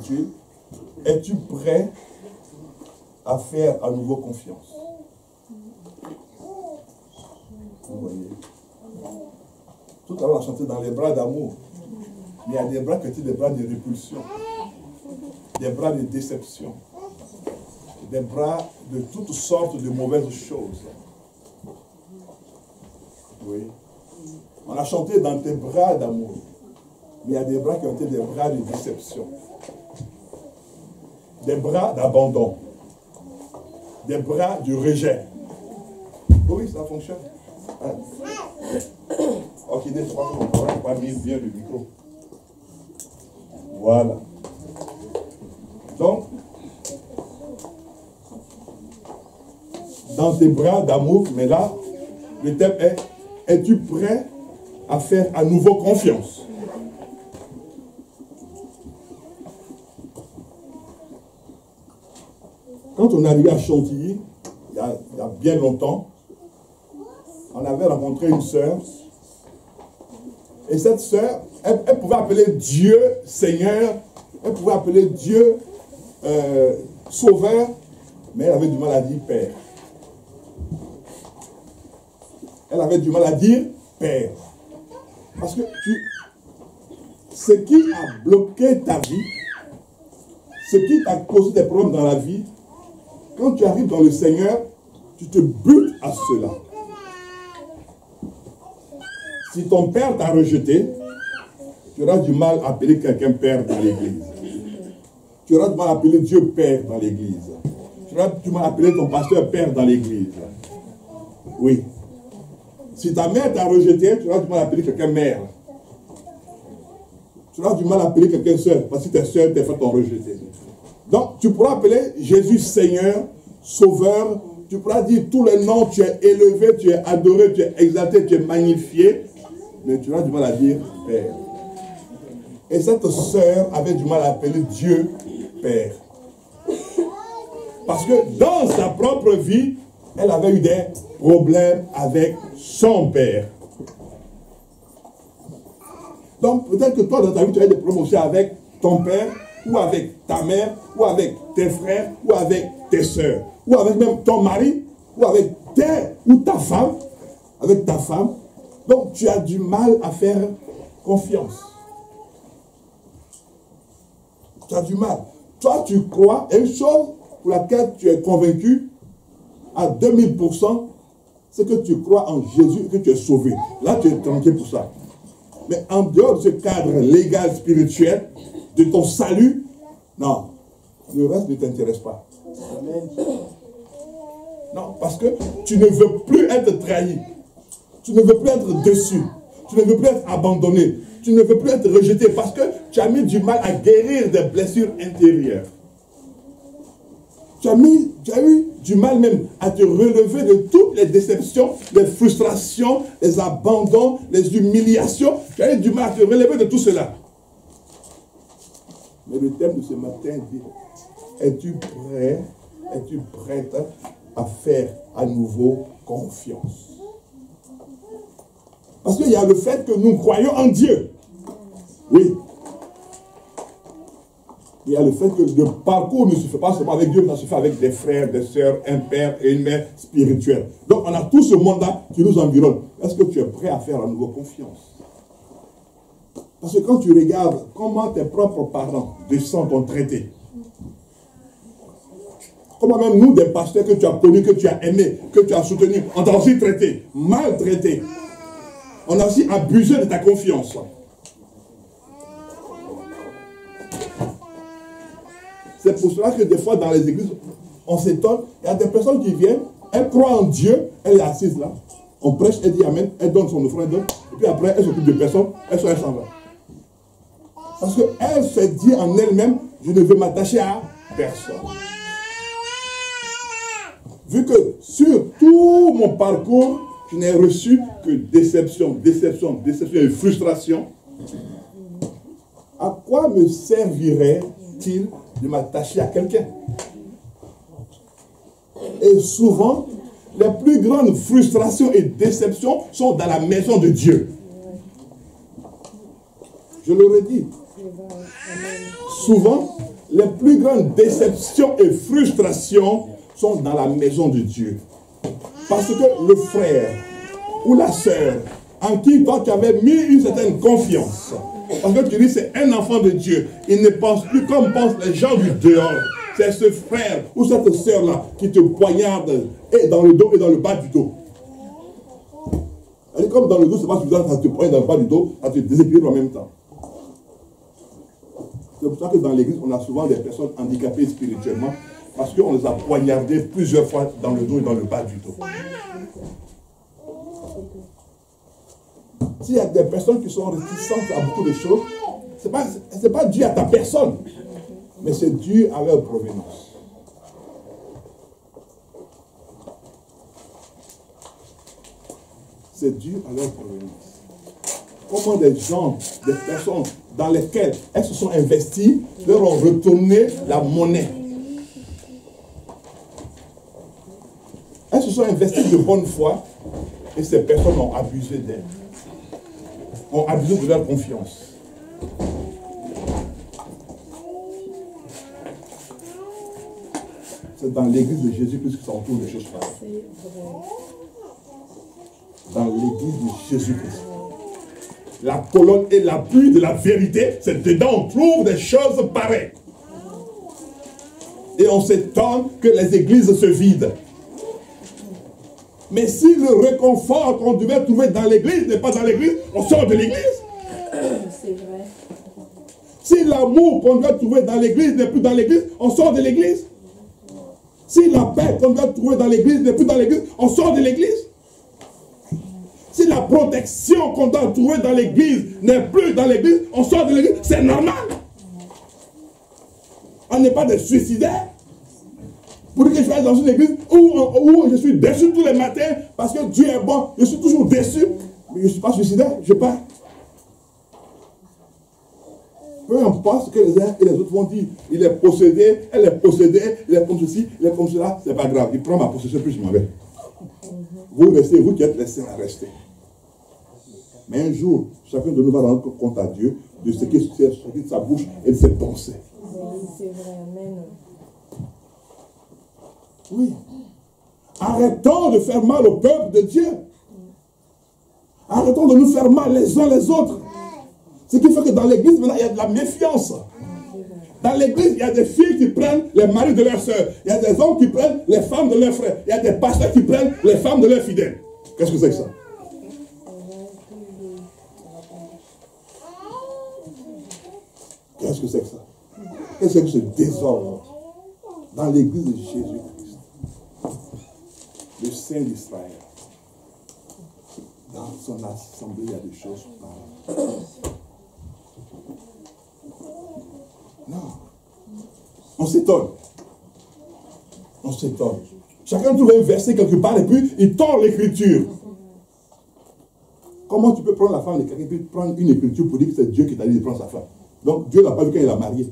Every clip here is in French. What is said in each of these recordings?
intitule « Es-tu prêt à faire à nouveau confiance ?» Vous voyez. Tout à l'heure, on a chanté dans les bras d'amour. Mais il y a des bras qui étaient des bras de répulsion, des bras de déception, des bras de toutes sortes de mauvaises choses. Oui. On a chanté dans tes bras d'amour. Mais il y a des bras qui ont été des bras de déception, des bras d'abandon, des bras de rejet. Oui, ça fonctionne. Hein? Ok, des trois, on va pas mis bien le micro. Voilà. Donc, dans tes bras d'amour, mais là, le thème est, es-tu prêt à faire à nouveau confiance? Quand on est arrivé à Chantilly, il y a bien longtemps, on avait rencontré une sœur. Et cette sœur, elle pouvait appeler Dieu Seigneur, elle pouvait appeler Dieu Sauveur, mais elle avait du mal à dire Père. Elle avait du mal à dire Père. Parce que ce qui a bloqué ta vie, ce qui t'a causé des problèmes dans la vie, quand tu arrives dans le Seigneur, tu te butes à cela. Si ton père t'a rejeté, tu auras du mal à appeler quelqu'un père dans l'église. Tu auras du mal à appeler Dieu père dans l'église. Tu auras du mal à appeler ton pasteur père dans l'église. Oui. Si ta mère t'a rejeté, tu auras du mal à appeler quelqu'un mère. Tu auras du mal à appeler quelqu'un soeur, parce que tes soeurs, tes frères t'ont rejeté. Donc, tu pourras appeler Jésus Seigneur, Sauveur. Tu pourras dire tous les noms, tu es élevé, tu es adoré, tu es exalté, tu es magnifié. Mais tu auras du mal à dire Père. Et cette sœur avait du mal à appeler Dieu Père. Parce que dans sa propre vie, elle avait eu des problèmes avec son père. Donc peut-être que toi dans ta vie, tu as des problèmes aussi avec ton père, ou avec ta mère, ou avec tes frères, ou avec tes sœurs, ou avec même ton mari, ou avec ta femme, avec ta femme. Donc tu as du mal à faire confiance. Tu as du mal. Toi, tu crois, une chose pour laquelle tu es convaincu à 2000%, c'est que tu crois en Jésus et que tu es sauvé. Là, tu es tranquille pour ça. Mais en dehors de ce cadre légal, spirituel, de ton salut, non, le reste ne t'intéresse pas. Amen. Non, parce que tu ne veux plus être trahi. Tu ne veux plus être déçu. Tu ne veux plus être abandonné. Tu ne veux plus être rejeté parce que tu as mis du mal à guérir des blessures intérieures. Tu as eu du mal même à te relever de toutes les déceptions, les frustrations, les abandons, les humiliations. Tu as eu du mal à te relever de tout cela. Mais le thème de ce matin dit, es-tu prêt, es-tu prête à faire à nouveau confiance? Parce qu'il y a le fait que nous croyons en Dieu. Oui. Il y a le fait que le parcours ne se fait pas seulement avec Dieu, mais ça se fait avec des frères, des sœurs, un père et une mère spirituelle. Donc on a tout ce monde-là qui nous environne. Est-ce que tu es prêt à faire à nouveau confiance? Parce que quand tu regardes comment tes propres parents de sang t'ont traité, comment même nous, des pasteurs que tu as connus, que tu as aimés, que tu as soutenus, on t'a aussi traité, maltraité. On a aussi abusé de ta confiance. C'est pour cela que des fois dans les églises, on s'étonne. Il y a des personnes qui viennent, elles croient en Dieu, elle est assise là. On prêche, elle dit Amen, elle donne son offrande, et puis après, elle s'occupe de personne, elle s'en va. Parce qu'elle s'est dit en elle-même, je ne veux m'attacher à personne. Vu que sur tout mon parcours, je n'ai reçu que déception, déception, déception et frustration, à quoi me servirait-il de m'attacher à quelqu'un? Et souvent, les plus grandes frustrations et déceptions sont dans la maison de Dieu. Je le redis. Souvent, les plus grandes déceptions et frustrations sont dans la maison de Dieu. Parce que le frère ou la sœur en qui toi tu avais mis une certaine confiance, parce que tu dis c'est un enfant de Dieu, il ne pense plus comme pensent les gens du dehors. C'est ce frère ou cette sœur-là qui te poignarde et dans le dos et dans le bas du dos. Et comme dans le dos, c'est pas suffisant, ça te poigne dans le bas du dos, ça te déséquilibre en même temps. C'est pour ça que dans l'église, on a souvent des personnes handicapées spirituellement, parce qu'on les a poignardées plusieurs fois dans le dos et dans le bas du dos. S'il y a des personnes qui sont réticentes à beaucoup de choses, ce n'est pas dû à ta personne, mais c'est dû à leur provenance. C'est dû à leur provenance. Comment des gens, des personnes dans lesquelles elles se sont investies, leur ont retourné la monnaie. Elles se sont investies de bonne foi et ces personnes ont abusé d'elles. Ont abusé de leur confiance. C'est dans l'église de Jésus-Christ que ça retrouve les choses pareilles. Dans l'église de Jésus-Christ. La colonne et l'appui de la vérité, c'est dedans on trouve des choses pareilles. Et on s'étonne que les églises se vident. Mais si le réconfort qu'on devait trouver dans l'église n'est pas dans l'église, on sort de l'église. C'est vrai. Si l'amour qu'on doit trouver dans l'église n'est plus dans l'église, on sort de l'église. Si la paix qu'on doit trouver dans l'église n'est plus dans l'église, on sort de l'église. Si la protection qu'on doit trouver dans l'église n'est plus dans l'église, on sort de l'église. C'est normal. On n'est pas des suicidaires. Pour que je sois dans une église où je suis déçu tous les matins parce que Dieu est bon, je suis toujours déçu. Mais je ne suis pas suicidaire, je pars. Peu importe ce que les uns et les autres vont dire. Il est possédé, elle est possédée, il est comme ceci, il est comme cela, c'est pas grave. Il prend ma possession, puis je m'en vais. Vous restez, vous qui êtes les saints à rester. Mais un jour, chacun de nous va rendre compte à Dieu de ce qui est sorti de sa bouche et de ses pensées. C'est vrai, amen. Oui. Arrêtons de faire mal au peuple de Dieu. Arrêtons de nous faire mal les uns les autres. Ce qui fait que dans l'église, maintenant, il y a de la méfiance. Dans l'église, il y a des filles qui prennent les maris de leurs sœurs. Il y a des hommes qui prennent les femmes de leurs frères. Il y a des pasteurs qui prennent les femmes de leurs fidèles. Qu'est-ce que c'est que ça? Qu'est-ce que c'est que ça? Qu'est-ce que c'est que ce désordre dans l'église de Jésus-Christ, le Saint d'Israël? Dans son assemblée, il y a des choses pareilles. Non. On s'étonne. On s'étonne. Chacun trouve un verset quelque part et puis il tord l'écriture. Comment tu peux prendre la femme de quelqu'un et puis prendre une écriture pour dire que c'est Dieu qui t'a dit de prendre sa femme? Donc Dieu n'a pas vu quand il l'a mariée.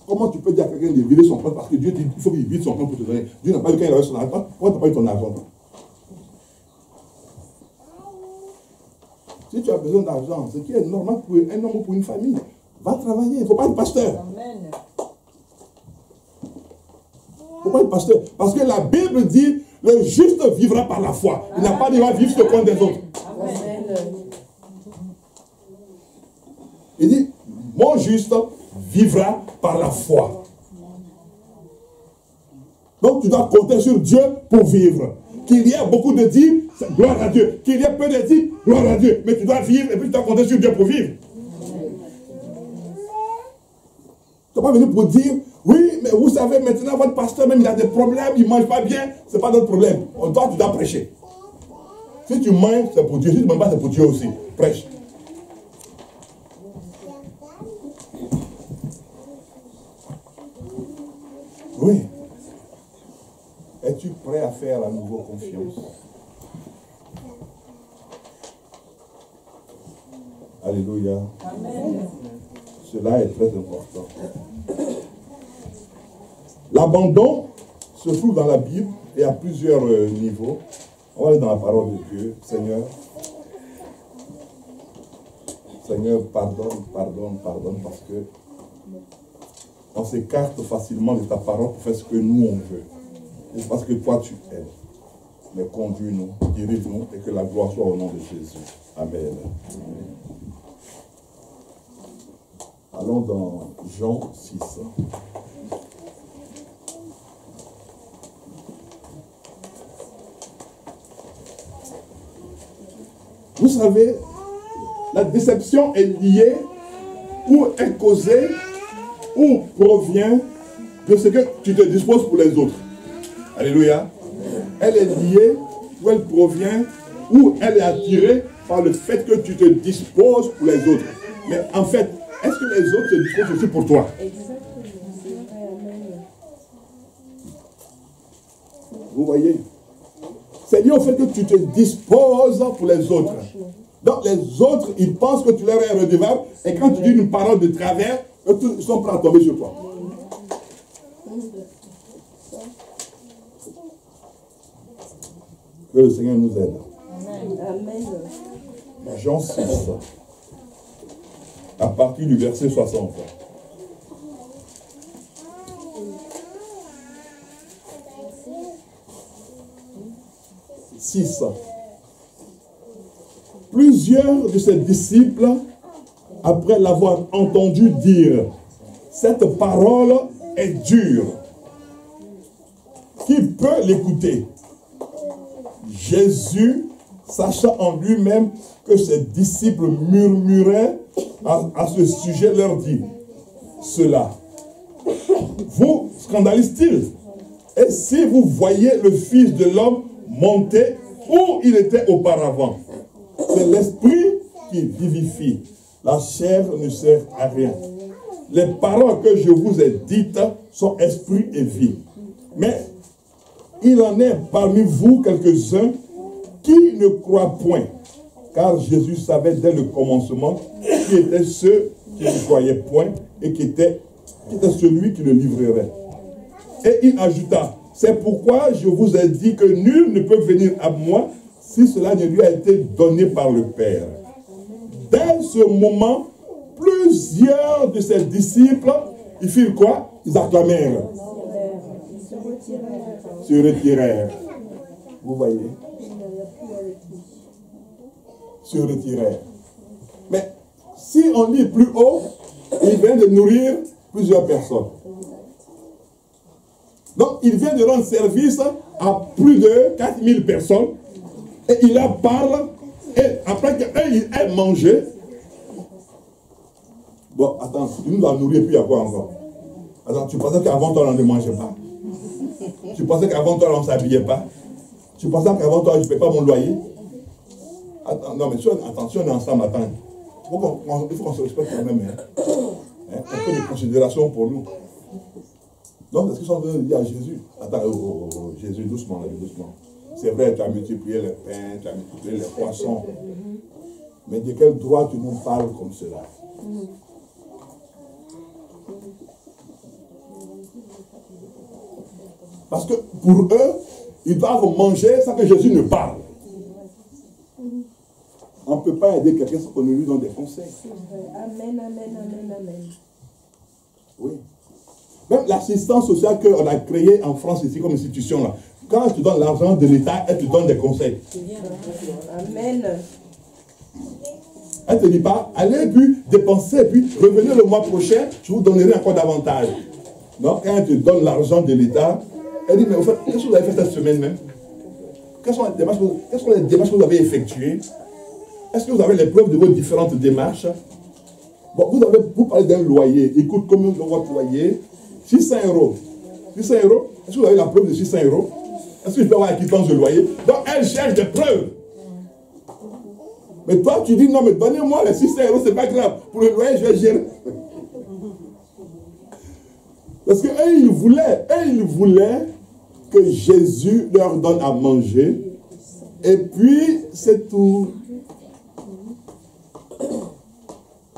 Comment tu peux dire à quelqu'un de vider son compte parce que Dieu dit qu'il faut qu'il vide son compte pour te donner? Dieu n'a pas vu quand il avait son argent. Pourquoi tu n'as pas eu ton argent? Si tu as besoin d'argent, ce qui est normal pour un homme ou pour une famille, va travailler. Il ne faut pas être pasteur. Amen. Il ne faut pas être pasteur. Parce que la Bible dit, le juste vivra par la foi. Il n'a pas dit, va vivre sur le compte des autres. Amen. Il dit, mon juste vivra par la foi. Donc tu dois compter sur Dieu pour vivre. Qu'il y ait beaucoup de dîmes, gloire à Dieu. Qu'il y ait peu de dîmes, gloire à Dieu. Mais tu dois vivre et puis tu dois compter sur Dieu pour vivre. Tu n'es pas venu pour dire, oui, mais vous savez, maintenant votre pasteur même il a des problèmes, il ne mange pas bien. Ce n'est pas notre problème. Toi, tu dois prêcher. Si tu manges, c'est pour Dieu. Si tu ne manges pas, c'est pour Dieu aussi. Prêche. Oui. Es-tu prêt à faire à nouveau confiance? Alléluia. Amen. Cela est très important. L'abandon se trouve dans la Bible et à plusieurs niveaux. On va aller dans la parole de Dieu. Seigneur, Seigneur, pardonne, parce que on s'écarte facilement de ta parole pour faire ce que nous on veut. Et c'est parce que toi tu aimes. Mais conduis-nous, dirige-nous et que la gloire soit au nom de Jésus. Amen. Allons dans Jean 6. Vous savez, la déception est liée ou est causée ou provient de ce que tu te disposes pour les autres. Alléluia. Elle est liée ou elle provient ou elle est attirée par le fait que tu te disposes pour les autres. Mais en fait, est-ce que les autres se disposent aussi pour toi? Vous voyez? C'est lié au fait que tu te disposes pour les autres. Donc les autres, ils pensent que tu leur es redevable et quand tu dis une parole de travers, ils sont prêts à tomber sur toi. Que le Seigneur nous aide. Amen. Jean 6, à partir du verset 60. Plusieurs de ses disciples, après l'avoir entendu dire, cette parole est dure. Qui peut l'écouter? Jésus, sachant en lui-même que ses disciples murmuraient à ce sujet, leur dit, cela vous scandalise-t-il? Et si vous voyez le Fils de l'homme monter où il était auparavant, c'est l'esprit qui vivifie. La chair ne sert à rien. Les paroles que je vous ai dites sont esprit et vie. Mais il en est parmi vous quelques-uns qui ne croient point. Car Jésus savait dès le commencement qui étaient ceux qui ne croyaient point et qui était celui qui le livrerait. Et il ajouta, c'est pourquoi je vous ai dit que nul ne peut venir à moi si cela ne lui a été donné par le Père. Dès ce moment, plusieurs de ses disciples, ils firent quoi? Ils acclamèrent. Se retirèrent. Vous voyez? Se retirèrent. Mais si on lit plus haut, il vient de nourrir plusieurs personnes. Donc, il vient de rendre service à plus de 4000 personnes. Et il leur parle. Et après qu'ils aient mangé. Bon, attends, il nous a nourri, puis il y a quoi encore? Attends, tu pensais qu'avant toi, on ne mangeait pas? Tu pensais qu'avant toi, on ne s'habillait pas? Tu pensais qu'avant toi, je ne paie pas mon loyer? Attends, non, mais attention, on est ensemble, attends. Il faut qu'on se respecte quand même. Un peu de considération pour nous. Donc, est-ce qu'ils sont en train de dire à Jésus? Attends, Jésus, doucement, doucement. C'est vrai, tu as multiplié les pains, tu as multiplié les poissons. Mais de quel droit tu nous parles comme cela? Parce que pour eux, ils doivent manger sans que Jésus ne parle. On ne peut pas aider quelqu'un sans qu'on ne lui donne des conseils. Amen, amen, amen, amen. Oui. Même l'assistance sociale qu'on a créée en France ici comme institution, là, quand tu donnes l'argent de l'État, elle te donne des conseils. Amen. Elle ne te dit pas, allez puis dépenser, puis revenez le mois prochain, je vous donnerai encore davantage. Donc quand elle te donne l'argent de l'État, elle dit, mais au fait, qu'est-ce que vous avez fait cette semaine même? Quelles sont les démarches que vous avez effectuées? Est-ce que vous avez les preuves de vos différentes démarches? Bon, vous parlez d'un loyer. Il coûte combien votre loyer? 600 €. 600 €? Est-ce que vous avez la preuve de 600 €? Est-ce que je peux avoir la quittance de loyer? Donc, elle cherche des preuves. Mais toi, tu dis, non, mais donnez-moi les 600 €, c'est pas grave. Pour le loyer, je vais gérer. Parce qu'eux, ils voulaient que Jésus leur donne à manger. Et puis, c'est tout.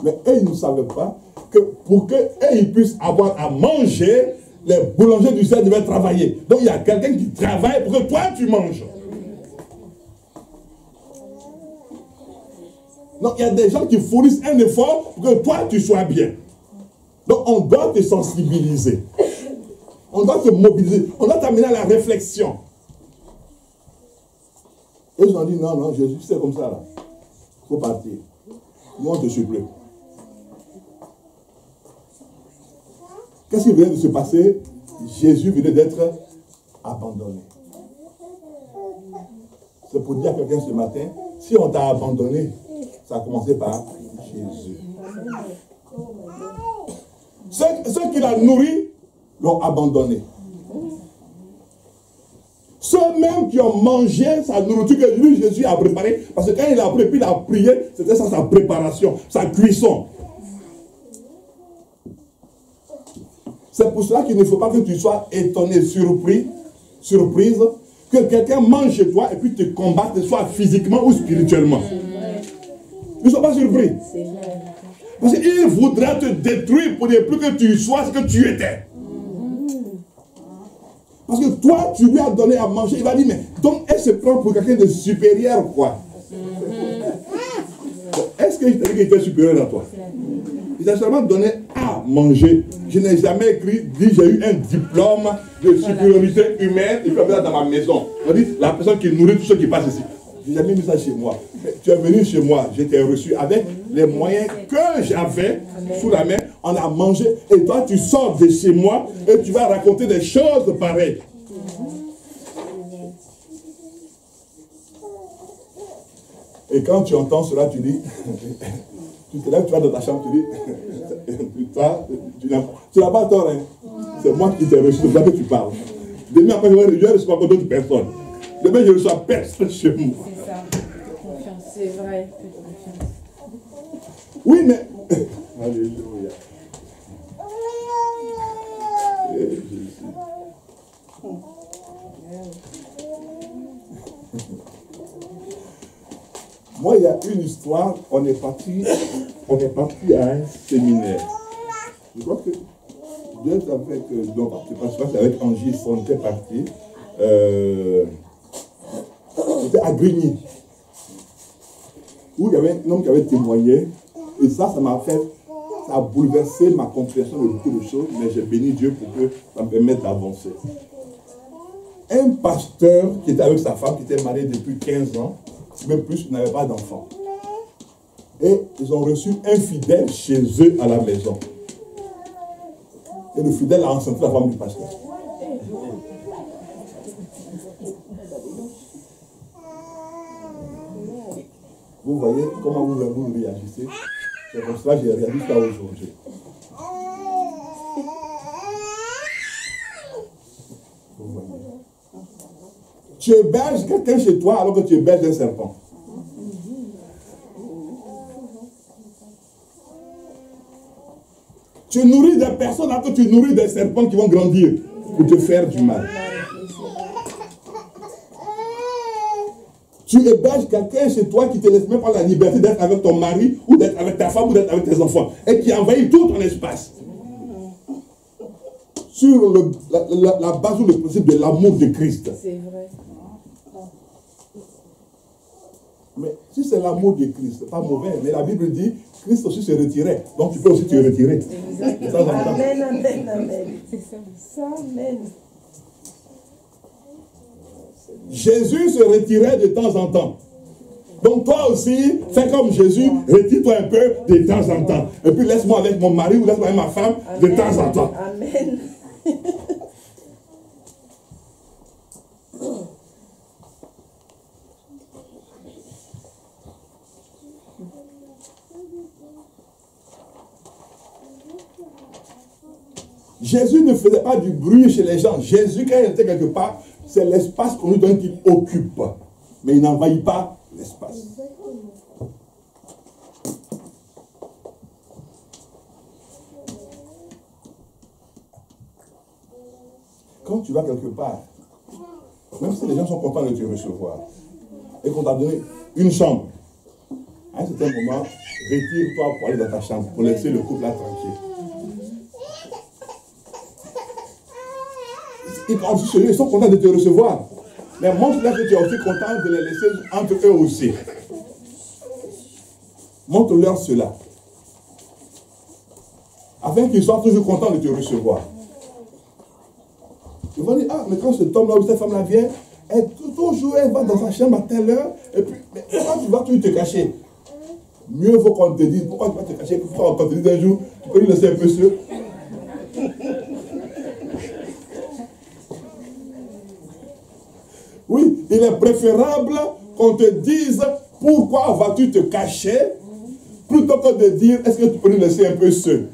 Mais eux, ils ne savaient pas que pour qu'eux, ils puissent avoir à manger, les boulangers du ciel devaient travailler. Donc, il y a quelqu'un qui travaille pour que toi, tu manges. Donc, il y a des gens qui fournissent un effort pour que toi, tu sois bien. Donc, on doit te sensibiliser. On doit te mobiliser. On doit t'amener à la réflexion. Et ils ont dit, non, non, Jésus, c'est comme ça, là. Il faut partir. Moi, je ne te suis plus. Qu'est-ce qui venait de se passer? Jésus venait d'être abandonné. C'est pour dire à quelqu'un ce matin, si on t'a abandonné, ça a commencé par Jésus. Ceux qui l'ont nourri l'ont abandonné. Ceux-mêmes qui ont mangé sa nourriture que lui, Jésus, a préparée, parce que quand il a pris, puis il a prié, c'était ça sa préparation, sa cuisson. C'est pour cela qu'il ne faut pas que tu sois étonné, surprise, que quelqu'un mange chez toi et puis te combatte, soit physiquement ou spirituellement. Ne sois pas surpris. Parce qu'il voudra te détruire pour ne plus que tu sois ce que tu étais. Parce que toi, tu lui as donné à manger. Il va dire, mais donc elle se prend pour quelqu'un de supérieur, quoi. Est-ce que je t'ai dit qu'il était supérieur à toi? Il t'a seulement donné à manger. Je n'ai jamais dit j'ai eu un diplôme de supériorité humaine et puis on dans ma maison. On dit la personne qui nourrit tous ceux qui passent ici. Je n'ai jamais mis ça chez moi. Tu es venu chez moi, je t'ai reçu avec les moyens que j'avais sous la main. On a mangé et toi tu sors de chez moi et tu vas raconter des choses pareilles. Et quand tu entends cela, tu dis, tu te lèves, tu vas dans ta chambre, tu dis, tu n'as pas tort, hein. C'est moi qui t'ai reçu, c'est ça que tu parles. Demain après, je vais recevoir encore d'autres personnes. Demain, je reçois personne chez moi. C'est ça. Confiance, c'est vrai. Confiance. Oui, mais... Alléluia. Moi, il y a une histoire, on est parti à un séminaire. Je crois que Dieu avec, donc, je ne pense pas, c'est avec Angie, on était parti. C'était à Grigny, où il y avait un homme qui avait témoigné, et ça m'a fait, ça a bouleversé ma compréhension de beaucoup de choses, mais j'ai béni Dieu pour que ça me permette d'avancer. Un pasteur qui était avec sa femme, qui était marié depuis 15 ans, même plus, ils n'avaient pas d'enfants. Et ils ont reçu un fidèle chez eux à la maison. Et le fidèle a enceinté la femme du pasteur. Vous voyez comment vous réagissez? C'est pour cela que j'ai réagi ça aujourd'hui. Vous voyez. Tu héberges quelqu'un chez toi alors que tu héberges un serpent. Tu nourris des personnes alors que tu nourris des serpents qui vont grandir pour te faire du mal. Tu héberges quelqu'un chez toi qui ne te laisse même pas la liberté d'être avec ton mari ou d'être avec ta femme ou d'être avec tes enfants et qui envahit tout ton espace. Sur la base ou le principe de l'amour de Christ. C'est vrai. Mais si c'est l'amour de Christ, c'est pas mauvais. Mais la Bible dit, Christ aussi se retirait. Donc tu peux aussi te retirer. Amen, amen, amen. C'est ça, amen. Jésus se retirait de temps en temps. Donc toi aussi, fais comme Jésus, retire-toi un peu de temps en temps. Et puis laisse-moi avec mon mari ou laisse-moi avec ma femme de temps en temps. Amen. Jésus ne faisait pas du bruit chez les gens. Jésus, quand il était quelque part, c'est l'espace qu'on lui donne qu'il occupe. Mais il n'envahit pas l'espace. Quand tu vas quelque part, même si les gens sont contents de te recevoir, et qu'on t'a donné une chambre, à un certain moment, retire-toi pour aller dans ta chambre, pour laisser le couple là tranquille. Ils sont contents de te recevoir. Mais montre-leur que tu es aussi content de les laisser entre eux aussi. Montre-leur cela. Afin qu'ils soient toujours contents de te recevoir. Ils vont dire, ah, mais quand cet homme-là ou cette femme-là vient, elle va dans sa chambre à telle heure, et puis, mais quand tu vas toujours te cacher, mieux vaut qu'on te dise, pourquoi tu vas te cacher, pourquoi on te dise un jour, tu peux lui laisser un peu seul. Oui, il est préférable qu'on te dise, pourquoi vas-tu te cacher, plutôt que de dire, est-ce que tu peux lui laisser un peu seul.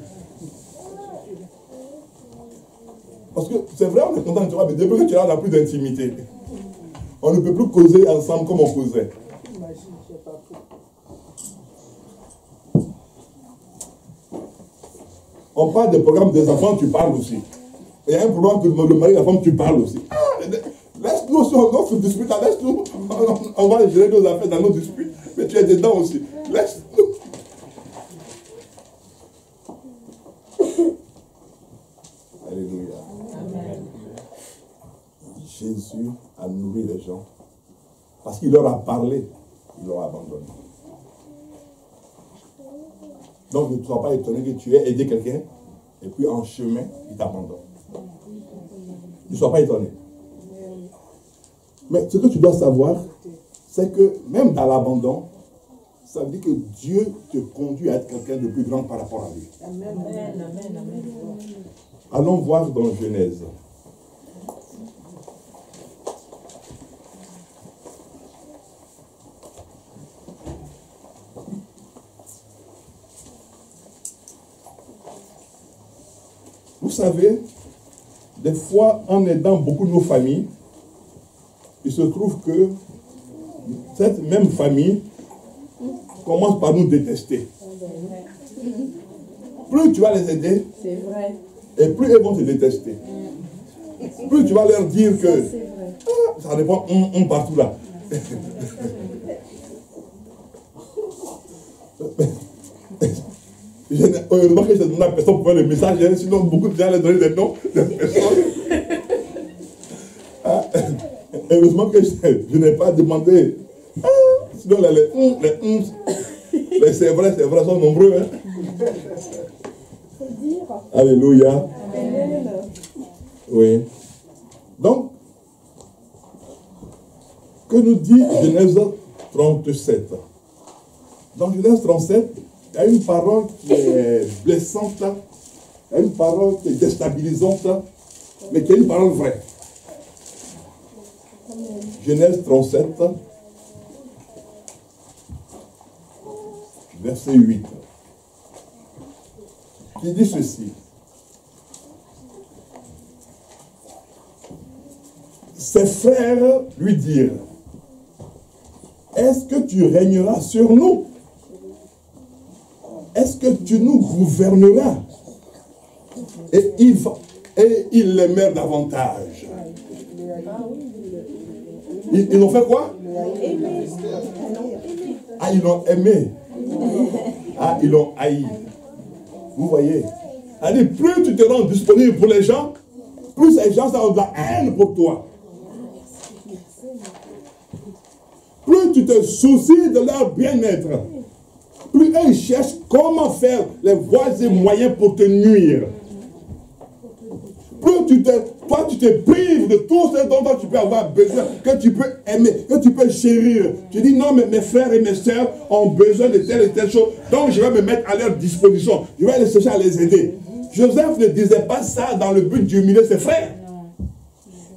Parce que c'est vrai, on est content de te voir, mais depuis que tu es là, on n'a plus d'intimité. On ne peut plus causer ensemble comme on causait. On parle des programmes des enfants, tu parles aussi. Et il y a un programme que le mari et la femme, tu parles aussi. Ah, laisse-nous aussi, on se dispute, laisse-nous. On va gérer nos affaires dans nos disputes. Mais tu es dedans aussi. Laisse-nous. Alléluia. Amen. Jésus a nourri les gens. Parce qu'il leur a parlé, ils l'ont abandonné. Donc ne sois pas étonné que tu aies aidé quelqu'un et puis en chemin, il t'abandonne. Ne sois pas étonné. Mais ce que tu dois savoir, c'est que même dans l'abandon, ça veut dire que Dieu te conduit à être quelqu'un de plus grand par rapport à lui. Amen. Allons voir dans Genèse. Vous savez, des fois, en aidant beaucoup nos familles, il se trouve que cette même famille commence par nous détester. Plus tu vas les aider, c'est vrai, et plus ils vont te détester. Plus tu vas leur dire que ça dépend partout là. Heureusement que je demande à personne pour faire le message, hein, sinon beaucoup de gens allaient donner des noms de personnes. Heureusement que je n'ai pas demandé. Sinon les c'est vrai sont nombreux. Hein. Alléluia. Amen. Oui. Donc, que nous dit Genèse 37? Dans Genèse 37, il y a une parole qui est blessante, il y a une parole qui est déstabilisante, mais qui est une parole vraie. Genèse 37, verset 8, qui dit ceci. Ses frères lui dirent, est-ce que tu régneras sur nous? Est-ce que tu nous gouverneras? Et ils l'aimèrent davantage. Ils ont fait quoi? Ah, ils l'ont aimé. Ah, ils l'ont haï. Vous voyez? C'est-à-dire, plus tu te rends disponible pour les gens, plus ces gens ont de la haine pour toi. Plus tu te soucies de leur bien-être, plus eux cherchent comment faire les voies et moyens pour te nuire. Plus toi tu te prives de tout ce dont tu peux avoir besoin, que tu peux aimer, que tu peux chérir. Tu dis non, mais mes frères et mes sœurs ont besoin de telle et telle chose, donc je vais me mettre à leur disposition. Je vais aller chercher à les aider. Joseph ne disait pas ça dans le but d'humilier ses frères.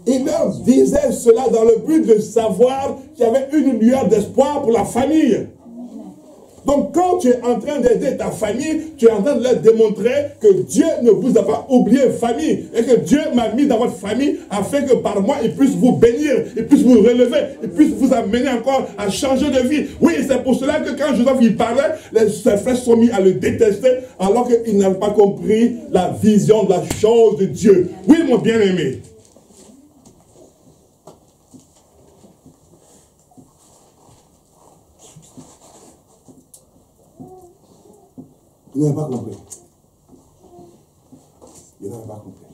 Il leur disait cela dans le but de savoir qu'il y avait une lueur d'espoir pour la famille. Donc quand tu es en train d'aider ta famille, tu es en train de leur démontrer que Dieu ne vous a pas oublié famille. Et que Dieu m'a mis dans votre famille afin que par moi, il puisse vous bénir, il puisse vous relever, il puisse vous amener encore à changer de vie. Oui, c'est pour cela que quand Joseph y parlait, ses frères sont mis à le détester alors qu'ils n'avaient pas compris la vision de la chose de Dieu. Oui, mon bien-aimé. Il n'avait pas compris. Il n'avait pas compris.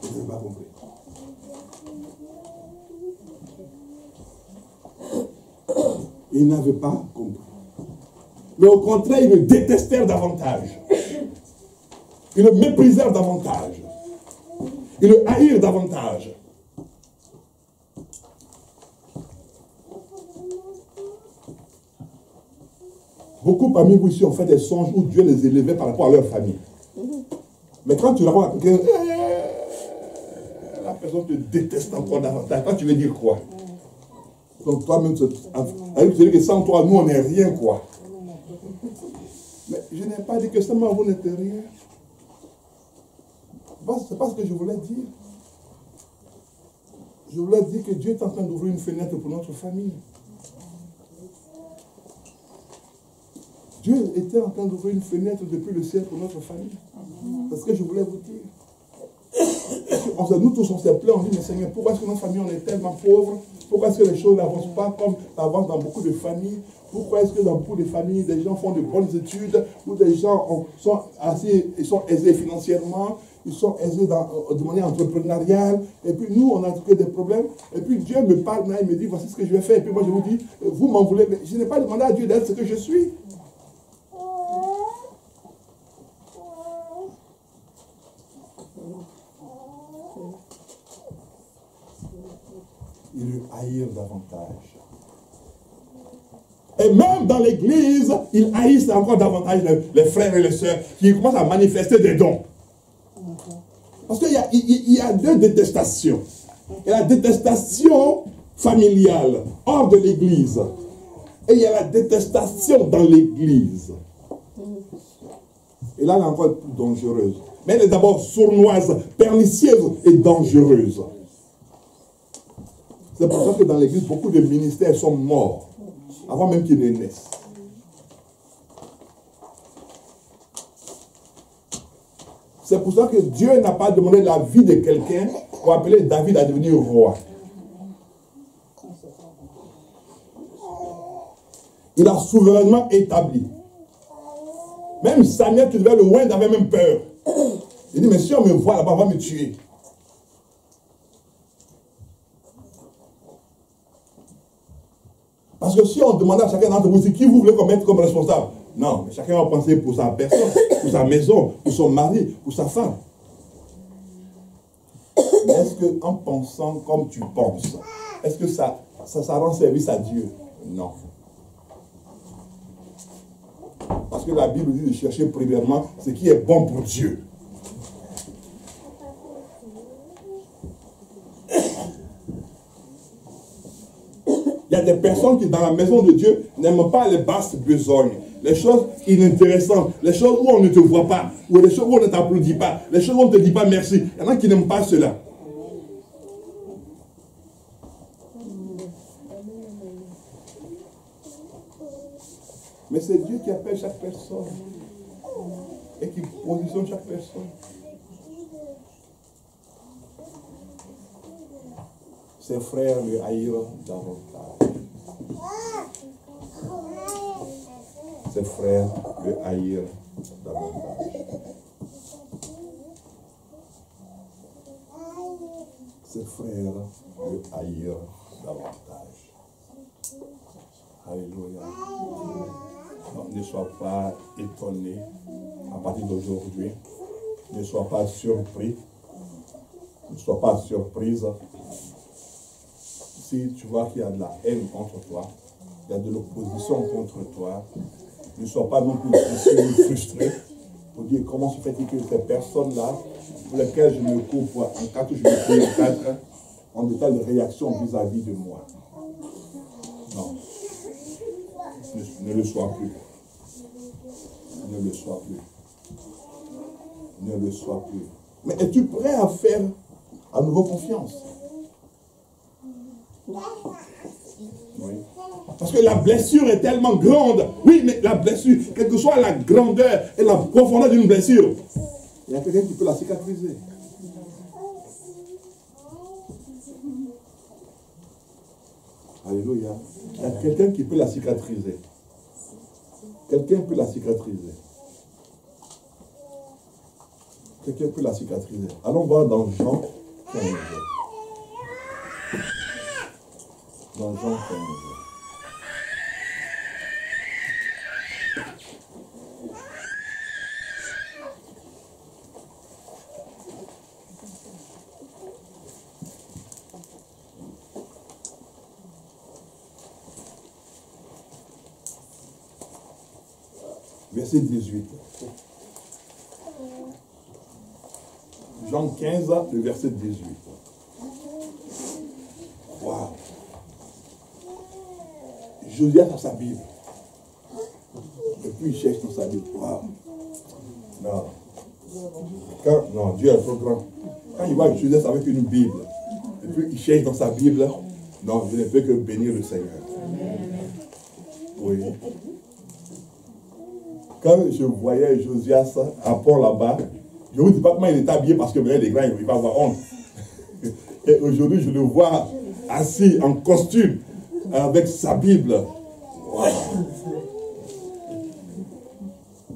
Il n'avait pas compris. Ils n'avaient pas compris. Mais au contraire, ils le détestèrent davantage. Ils le méprisèrent davantage. Ils le haïrent davantage. Beaucoup parmi vous ici ont fait des songes où Dieu les élevait par rapport à leur famille. Mais quand tu racontes à quelqu'un, la personne te déteste encore davantage. Quand tu veux dire quoi? Donc toi-même, tu dis que sans toi, nous, on n'est rien, quoi. Mais je n'ai pas dit que seulement vous n'êtes rien. C'est pas ce que je voulais dire. Je voulais dire que Dieu est en train d'ouvrir une fenêtre pour notre famille. Dieu était en train d'ouvrir une fenêtre depuis le ciel pour notre famille. C'est ce que je voulais vous dire. Nous tous, on s'est plaint, on dit, mais Seigneur, pourquoi est-ce que notre famille, on est tellement pauvres? Pourquoi est-ce que les choses n'avancent pas comme ça avance dans beaucoup de familles? Pourquoi est-ce que dans beaucoup de familles, des gens font de bonnes études, ou des gens sont aisés financièrement, ils sont aisés de manière entrepreneuriale, et puis nous, on a que des problèmes, et puis Dieu me parle, il me dit, voici ce que je vais faire, et puis moi je vous dis, vous m'en voulez, mais je n'ai pas demandé à Dieu d'être ce que je suis. Ils le haïrent davantage. Et même dans l'église, ils haïssent encore davantage les frères et les sœurs qui commencent à manifester des dons. Parce qu'il y a deux détestations. Il y a la détestation familiale, hors de l'église. Et il y a la détestation dans l'église. Et là, elle est encore plus dangereuse. Mais elle est d'abord sournoise, pernicieuse et dangereuse. C'est pour ça que dans l'église, beaucoup de ministères sont morts, avant même qu'ils ne naissent. C'est pour ça que Dieu n'a pas demandé la vie de quelqu'un pour appeler David à devenir roi. Il a souverainement établi. Même Samuel, qui devait le oindre, avait même peur. Il dit, mais si on me voit là-bas, on va me tuer. Parce que si on demandait à chacun d'entre vous, c'est qui vous voulez mettre comme responsable? Non, mais chacun va penser pour sa personne, pour sa maison, pour son mari, pour sa femme. Mais est-ce qu'en pensant comme tu penses, est-ce que ça rend service à Dieu? Non. Parce que la Bible dit de chercher premièrement ce qui est bon pour Dieu. Il y a des personnes qui, dans la maison de Dieu, n'aiment pas les basses besognes, les choses inintéressantes, les choses où on ne te voit pas, ou les choses où on ne t'applaudit pas, les choses où on ne te dit pas merci. Il y en a qui n'aiment pas cela. Mais c'est Dieu qui appelle chaque personne et qui positionne chaque personne. Ses frères le haïrent davantage. Ses frères le haïrent davantage. Ses frères le haïrent davantage. Alléluia. Donc, ne sois pas étonné à partir d'aujourd'hui. Ne sois pas surpris. Ne sois pas surprise. Si tu vois qu'il y a de la haine contre toi, il y a de l'opposition contre toi, ne sois pas non plus frustré pour dire comment se fait-il que ces personnes-là, pour lesquelles je me coupe en 4, je me coupe en 4, ont de telles réactions vis-à-vis de moi. Non. Ne le sois plus. Ne le sois plus. Ne le sois plus. Mais es-tu prêt à faire à nouveau confiance? Oui. Parce que la blessure est tellement grande. Oui, mais la blessure, quelle que soit la grandeur et la profondeur d'une blessure, il y a quelqu'un qui peut la cicatriser. Alléluia. Il y a quelqu'un qui peut la cicatriser. Quelqu'un peut la cicatriser. Quelqu'un peut la cicatriser. Allons voir dans Jean 15. Dans Jean 15. verset 18. Jean 15, le verset 18. Waouh. Josias a sa Bible. Et puis il cherche dans sa Bible. Waouh. Non. Non, Dieu est trop grand. Quand il voit Josias avec une Bible, et puis il cherche dans sa Bible, non, je ne peux que bénir le Seigneur. Oui. Quand je voyais Josias à Port là-bas, je ne vous dis pas comment il était habillé parce que maintenant les grands, il va avoir honte. Et aujourd'hui, je le vois assis en costume avec sa Bible. Wow.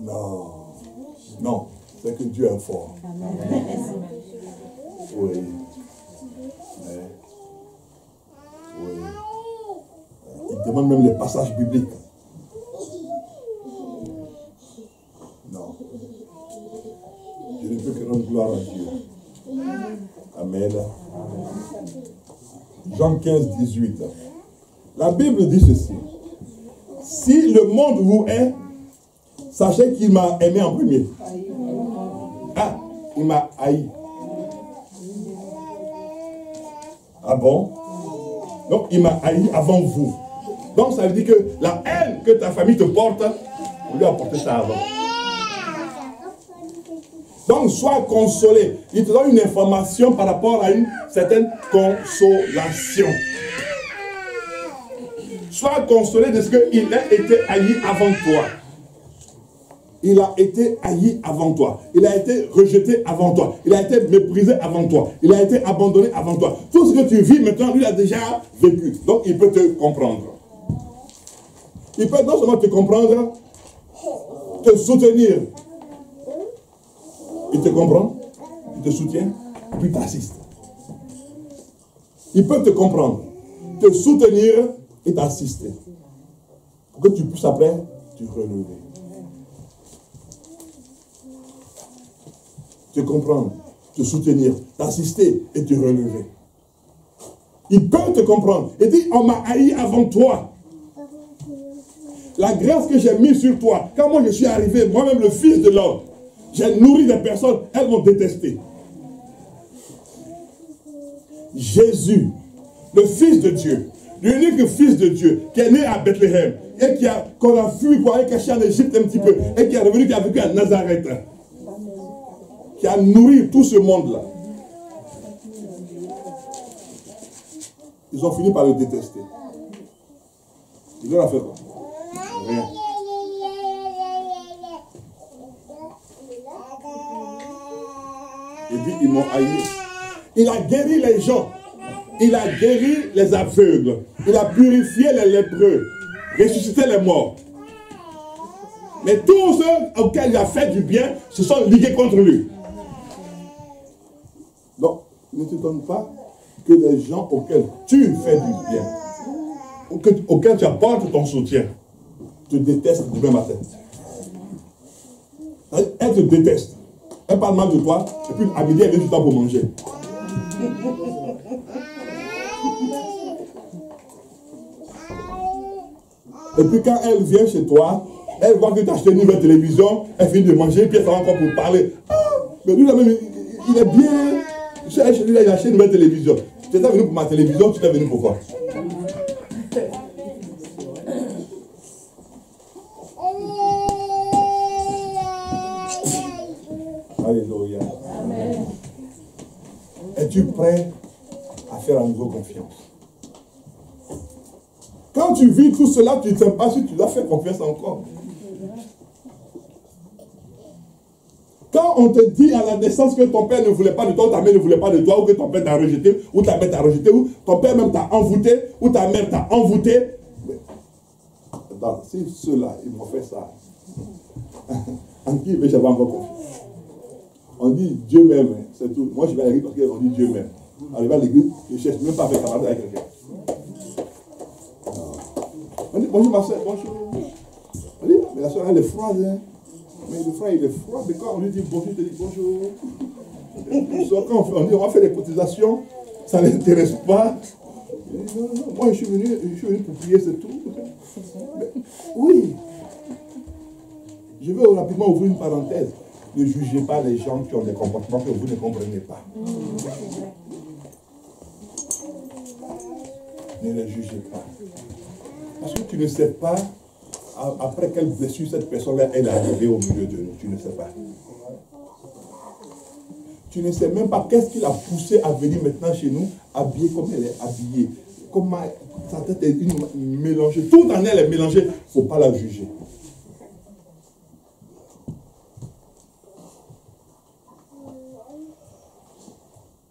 Non. Non, c'est que Dieu est fort. Oui. Oui. Il demande même les passages bibliques. Non. Je ne peux que rendre gloire à Dieu. Amen. Jean 15, 18. La Bible dit ceci. Si le monde vous hait, sachez qu'il m'a aimé en premier. Ah, il m'a haï. Ah bon? Donc il m'a haï avant vous. Donc ça veut dire que la haine que ta famille te porte, on lui a porté ça avant. Donc sois consolé. Il te donne une information par rapport à une certaine consolation. Sois consolé de ce qu'il a été haï avant toi. Il a été haï avant toi. Il a été rejeté avant toi. Il a été méprisé avant toi. Il a été abandonné avant toi. Tout ce que tu vis maintenant, lui a déjà vécu. Donc il peut te comprendre. Il peut non seulement te comprendre, te soutenir. Il te comprend, il te soutient, puis t'assiste. Il peut te comprendre, te soutenir et t'assister. Pour que tu puisses après te relever. Te comprendre, te soutenir, t'assister et te relever. Il peut te comprendre. Il dit, on m'a haï avant toi. La grâce que j'ai mise sur toi, quand moi je suis arrivé, moi-même le Fils de l'homme, j'ai nourri des personnes, elles m'ont détesté. Jésus, le Fils de Dieu, l'unique Fils de Dieu, qui est né à Bethléem, et qu'on a fui pour aller cacher en Égypte un petit peu, et qui est revenu, qui a vécu à Nazareth, qui a nourri tout ce monde-là. Ils ont fini par le détester. Ils leur ont fait quoi? Rien. Il dit, ils m'ont haï. Il a guéri les gens. Il a guéri les aveugles. Il a purifié les lépreux. Ressuscité les morts. Mais tous ceux auxquels il a fait du bien se sont ligués contre lui. Donc, ne t'étonne pas que les gens auxquels tu fais du bien, auxquels tu apportes ton soutien, te détestent demain matin. Elle te déteste. Elle parle mal de toi, et puis à midi, elle vient du temps pour manger. Et puis quand elle vient chez toi, elle voit que tu as acheté une nouvelle télévision, elle finit de manger, puis elle s'en va encore pour parler. Ah, mais lui, là même, il est bien. Chez lui, là, il a acheté une nouvelle télévision. Tu étais venu pour ma télévision, tu t'es venu pour quoi? Alléluia. Es-tu prêt à faire à nouveau confiance? Quand tu vis tout cela, tu ne sais pas si tu dois faire confiance encore. Quand on te dit à la naissance que ton père ne voulait pas de toi, ou ta mère ne voulait pas de toi, ou que ton père t'a rejeté, ou ta mère t'a rejeté, ou ton père même t'a envoûté, ou ta mère t'a envoûté. Attends, si ceux-là, ils m'ont fait ça, en qui j'avais encore confiance? On dit Dieu m'aime, c'est tout. Moi je vais à l'église parce qu'on dit Dieu m'aime. Arrivé à l'église, je ne cherche même pas à faire camarade avec quelqu'un. On dit bonjour ma soeur, bonjour. On dit, mais la soeur elle est froide. Hein? Mais le frère il est froid, mais quand on lui dit bonjour, il te dit bonjour. Quand on dit on va faire des cotisations, ça ne l'intéresse pas. Il dit, non, non, moi je suis venu pour prier, c'est tout. Mais, oui. Je veux rapidement ouvrir une parenthèse. Ne jugez pas les gens qui ont des comportements que vous ne comprenez pas. Ne les jugez pas. Parce que tu ne sais pas après quelle blessure cette personne-là est arrivée au milieu de nous. Tu ne sais pas. Tu ne sais même pas qu'est-ce qui l'a poussé à venir maintenant chez nous, habillée comme elle est habillée. Comment sa tête est mélangée. Tout en elle est mélangé. Il ne faut pas la juger.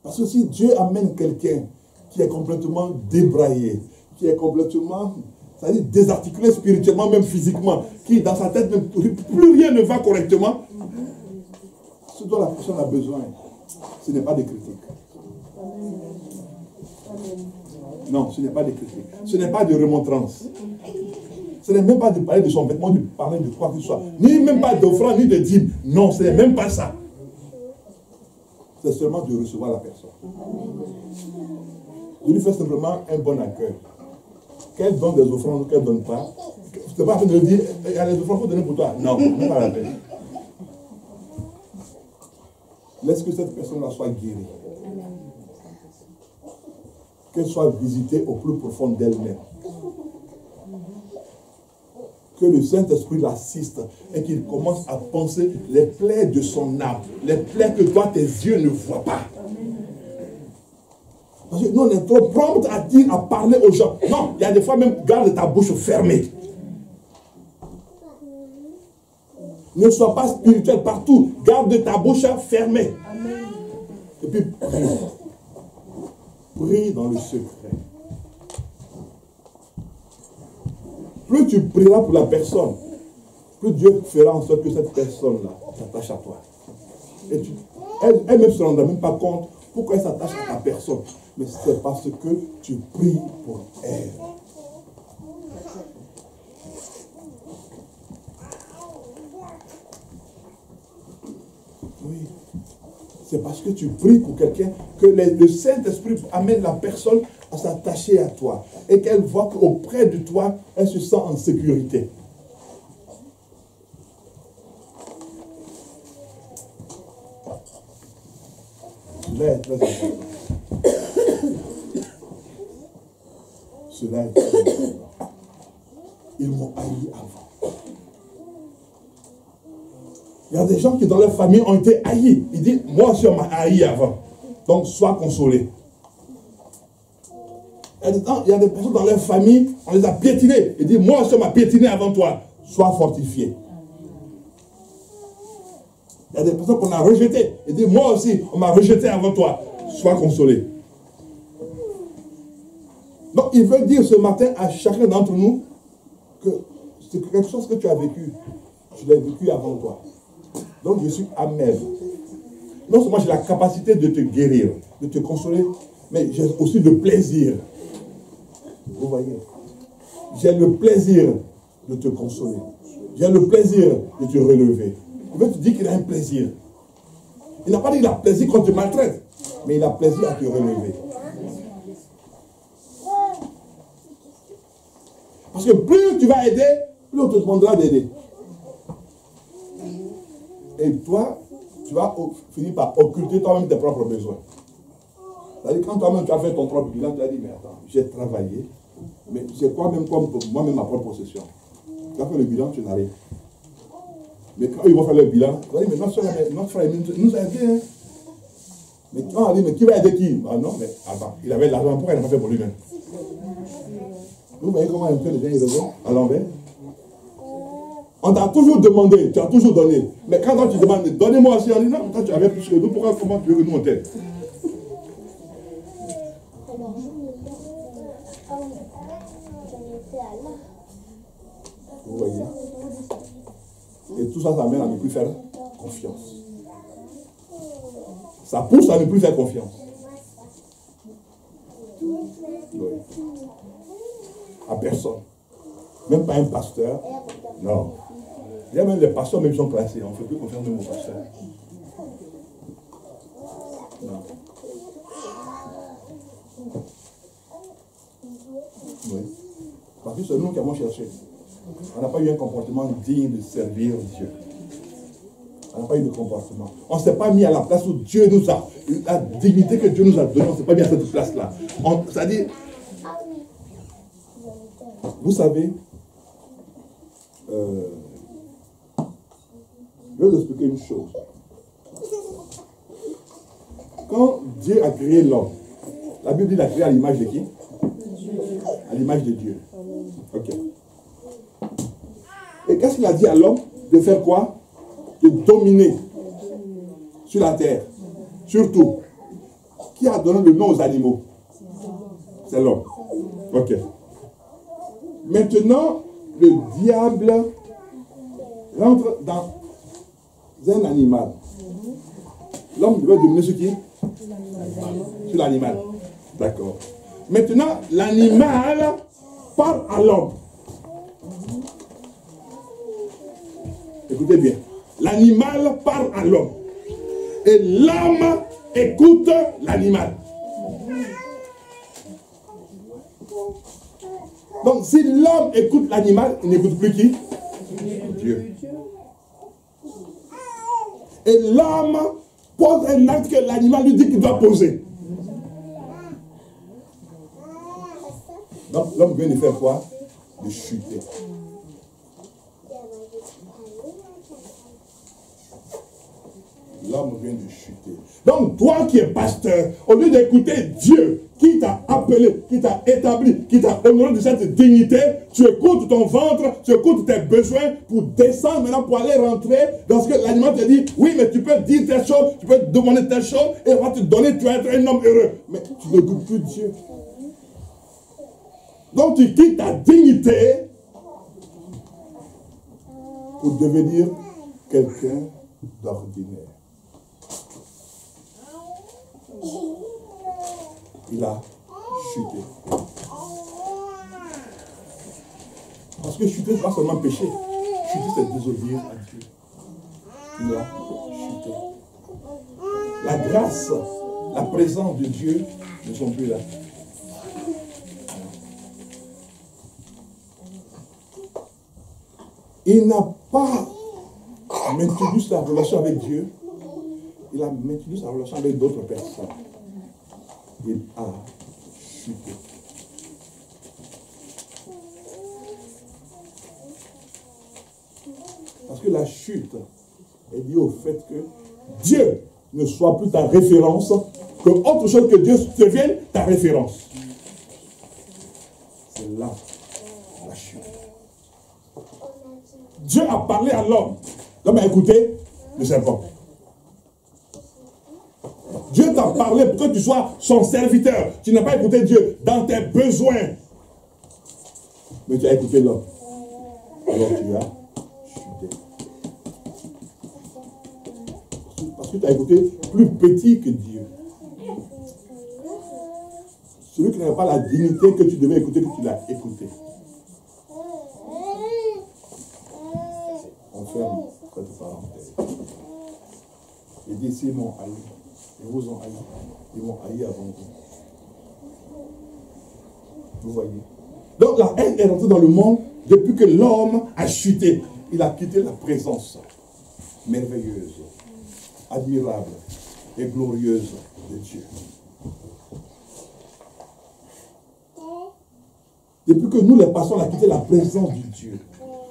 Parce que si Dieu amène quelqu'un qui est complètement débraillé, qui est complètement, c'est-à-dire désarticulé spirituellement, même physiquement, qui dans sa tête, même, plus rien ne va correctement, ce dont la personne a besoin, ce n'est pas des critiques. Non, ce n'est pas des critiques. Ce n'est pas de remontrance. Ce n'est même pas de parler de son vêtement, de parler de quoi que ce soit. Ni même pas d'offrande, ni de dîme. Non, ce n'est même pas ça. C'est seulement de recevoir la personne. De lui faire simplement un bon accueil. Qu'elle donne des offrandes ou qu'elle ne donne pas. Ce n'est pas la peine de lui dire, il y a des offrandes qu'il faut donner pour toi. Non, ce n'est pas la peine. Laisse que cette personne-là soit guérie. Qu'elle soit visitée au plus profond d'elle-même. Que le Saint-Esprit l'assiste et qu'il commence à penser les plaies de son âme, les plaies que toi, tes yeux ne voient pas. Parce que nous, on est trop prompt à dire, à parler aux gens. Non, il y a des fois même, garde ta bouche fermée. Ne sois pas spirituel partout. Garde ta bouche fermée. Et puis, prie. Prie dans le secret. Plus tu prieras pour la personne, plus Dieu fera en sorte que cette personne-là s'attache à toi. Et elle ne se rendra même pas compte pourquoi elle s'attache à ta personne. Mais c'est parce que tu pries pour elle. Oui. C'est parce que tu pries pour quelqu'un que le Saint-Esprit amène la personne à s'attacher à toi. Et qu'elle voit qu'auprès de toi, elle se sent en sécurité. Cela est très important. Cela est très important. Ils m'ont haï avant. Il y a des gens qui dans leur famille ont été haïs. Ils disent, moi aussi on m'a haï avant. Donc sois consolé. Il y a des personnes dans leur famille, on les a piétinés. Ils disent, moi aussi on m'a piétiné avant toi. Sois fortifié. Il y a des personnes qu'on a rejetées. Ils disent, moi aussi on m'a rejeté avant toi. Sois consolé. Donc il veut dire ce matin à chacun d'entre nous que c'est quelque chose que tu as vécu. Je l'ai vécu avant toi. Donc je suis amer. Non seulement j'ai la capacité de te guérir, de te consoler, mais j'ai aussi le plaisir. Vous voyez, j'ai le plaisir de te consoler. J'ai le plaisir de te relever. Il veut te dire qu'il a un plaisir. Il n'a pas dit qu'il a plaisir quand tu maltraites, mais il a plaisir à te relever. Parce que plus tu vas aider, plus on te demandera d'aider. Et toi, tu vas finir par occulter toi-même tes propres besoins. C'est-à-dire, quand toi-même tu as fait ton propre bilan, tu as dit, mais attends, j'ai travaillé, mais c'est quoi même comme moi-même ma propre possession. Tu as fait le bilan, tu n'as rien. Mais quand ils vont faire le bilan, tu vas dire, mais notre frère nous a aidé. Hein. Mais quand on dit, mais qui va aider qui? Ah non, mais attends, il avait l'argent, pourquoi il n'a pas fait pour lui-même? Vous voyez comment un peu les gens ils raisonnent à l'envers? On t'a toujours demandé, tu as toujours donné. Mais quand tu demandes, donnez-moi aussi, on dit non, quand tu avais plus que nous, pourquoi, comment tu veux que nous on t'aide? Vous voyez? Et tout ça, ça amène à ne plus faire confiance. Ça pousse à ne plus faire confiance. Oui. À personne. Même pas un pasteur. Non. Il y a même les pasteurs, même ils sont classés. On ne fait plus confiance même aux pasteurs. Non. Oui. Parce que c'est nous qui avons cherché. On n'a pas eu un comportement digne de servir Dieu. On n'a pas eu de comportement. On ne s'est pas mis à la place où Dieu nous a, la dignité que Dieu nous a donnée, on ne s'est pas mis à cette place-là. C'est-à-dire, vous savez, je vais vous expliquer une chose. Quand Dieu a créé l'homme, la Bible dit qu'il a créé à l'image de qui? À l'image de Dieu. Ok. Et qu'est-ce qu'il a dit à l'homme? De faire quoi? De dominer sur la terre. Surtout. Qui a donné le nom aux animaux? C'est l'homme. Ok. Maintenant, le diable rentre dans un animal. L'homme devait dominer sur qui? Sur l'animal. D'accord. Maintenant, l'animal parle à l'homme. Écoutez bien. L'animal parle à l'homme. Et l'homme écoute l'animal. Donc, si l'homme écoute l'animal, il n'écoute plus qui? Dieu. Et l'homme pose un acte que l'animal lui dit qu'il doit poser. Donc, l'homme vient de faire quoi? De chuter. L'homme vient de chuter. Donc, toi qui es pasteur, au lieu d'écouter Dieu, qui t'a appelé, qui t'a établi, qui t'a honoré de cette dignité, tu écoutes ton ventre, tu écoutes tes besoins pour descendre maintenant, pour aller rentrer dans ce que l'animal te dit. Oui, mais tu peux dire telle chose, tu peux demander telle chose, et on va te donner, tu vas être un homme heureux. Mais tu n'écoutes plus Dieu. Donc, tu quittes ta dignité pour devenir quelqu'un d'ordinaire. Il a chuté. Parce que chuter, ce n'est pas seulement péché. Chuter, c'est désobéir à Dieu. Il a chuté. La grâce, la présence de Dieu ne sont plus là. Il n'a pas maintenu sa relation avec Dieu. Il a maintenu sa relation avec d'autres personnes. Il a chuté. Parce que la chute est liée au fait que Dieu ne soit plus ta référence, que autre chose que Dieu devienne ta référence. C'est là la chute. Dieu a parlé à l'homme. L'homme a écouté le serpent. Dieu t'a parlé pour que tu sois son serviteur. Tu n'as pas écouté Dieu dans tes besoins. Mais tu as écouté l'homme. Alors tu as chuté. Parce que tu as écouté plus petit que Dieu. Celui qui n'a pas la dignité que tu devais écouter, que tu l'as écouté. On ferme cette parenthèse. Il dit, s'ils m'ont haï, ils vous ont haï. Ils m'ont haï avant vous. Vous voyez? Donc la haine est rentrée dans le monde depuis que l'homme a chuté. Il a quitté la présence merveilleuse, admirable et glorieuse de Dieu. Depuis que nous, les pasteurs, on a quitté la présence de Dieu.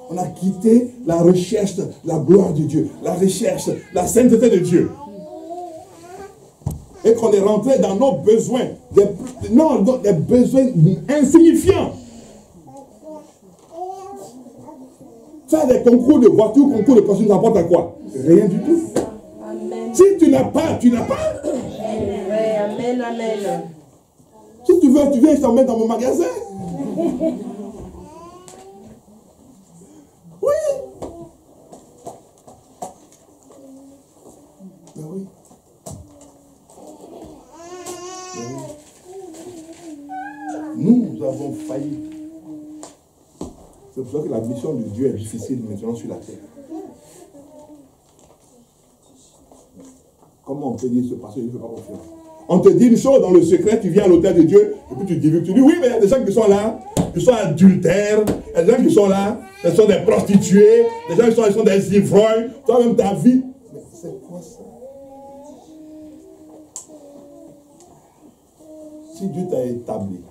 On a quitté la recherche de la gloire de Dieu, la recherche, la sainteté de Dieu. Et qu'on est rentré dans nos besoins, des besoins insignifiants. Faire des concours de voitures, concours de costumes, n'importe à quoi. Rien du tout. Amen. Si tu n'as pas, tu n'as pas. Amen, amen. Si tu veux, tu viens, je t'emmène dans mon magasin. Oui. Ben oui. Ben oui. Nous avons failli. C'est pour ça que la mission de Dieu est difficile maintenant sur la terre. Comment on peut dire ce passage, il ne fait pas confiance. On te dit une chose dans le secret, tu viens à l'autel de Dieu, et puis tu dis oui, mais il y a des gens qui sont là, qui sont adultères, les gens qui sont là, ce sont des prostituées, les gens qui sont des ivrognes, toi-même ta vie. Mais c'est quoi ça? Si Dieu t'a établi,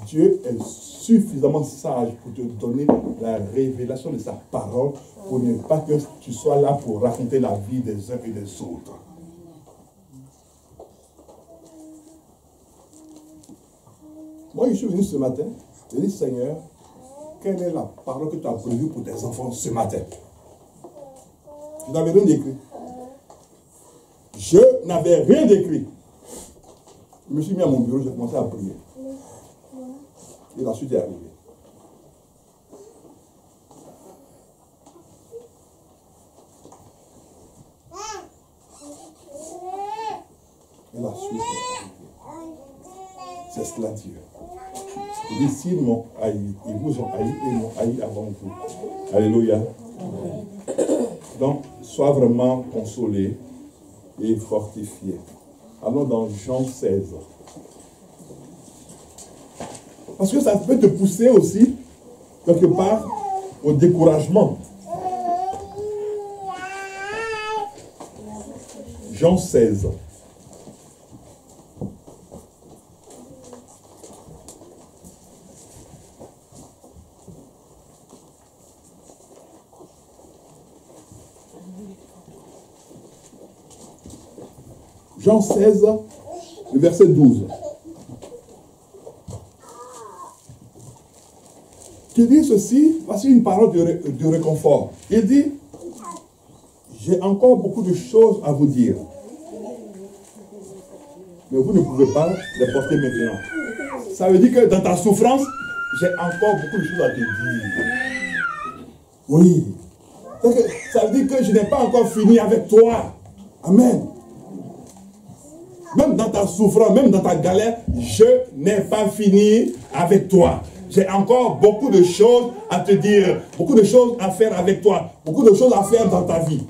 Dieu est suffisamment sage pour te donner la révélation de sa parole pour ne pas que tu sois là pour raconter la vie des uns et des autres. Moi, je suis venu ce matin, je dis, Seigneur, quelle est la parole que tu as prévue pour tes enfants ce matin? Je n'avais rien d'écrit. Je n'avais rien d'écrit. Je me suis mis à mon bureau, j'ai commencé à prier. Et la suite est arrivée. Et la suite est arrivée. C'est cela Dieu. Il dit, s'ils m'ont haï, ils vous ont haï et m'ont haï avant vous. Alléluia. Donc, sois vraiment consolé et fortifié. Allons dans Jean 16. Parce que ça peut te pousser aussi, quelque part, au découragement. Jean 16. Jean 16, le verset 12. Qui dit ceci, voici une parole de réconfort. Il dit, j'ai encore beaucoup de choses à vous dire. Mais vous ne pouvez pas les porter maintenant. Ça veut dire que dans ta souffrance, j'ai encore beaucoup de choses à te dire. Oui. Ça veut dire que je n'ai pas encore fini avec toi. Amen. Même dans ta souffrance, même dans ta galère, je n'ai pas fini avec toi. J'ai encore beaucoup de choses à te dire, beaucoup de choses à faire avec toi, beaucoup de choses à faire dans ta vie.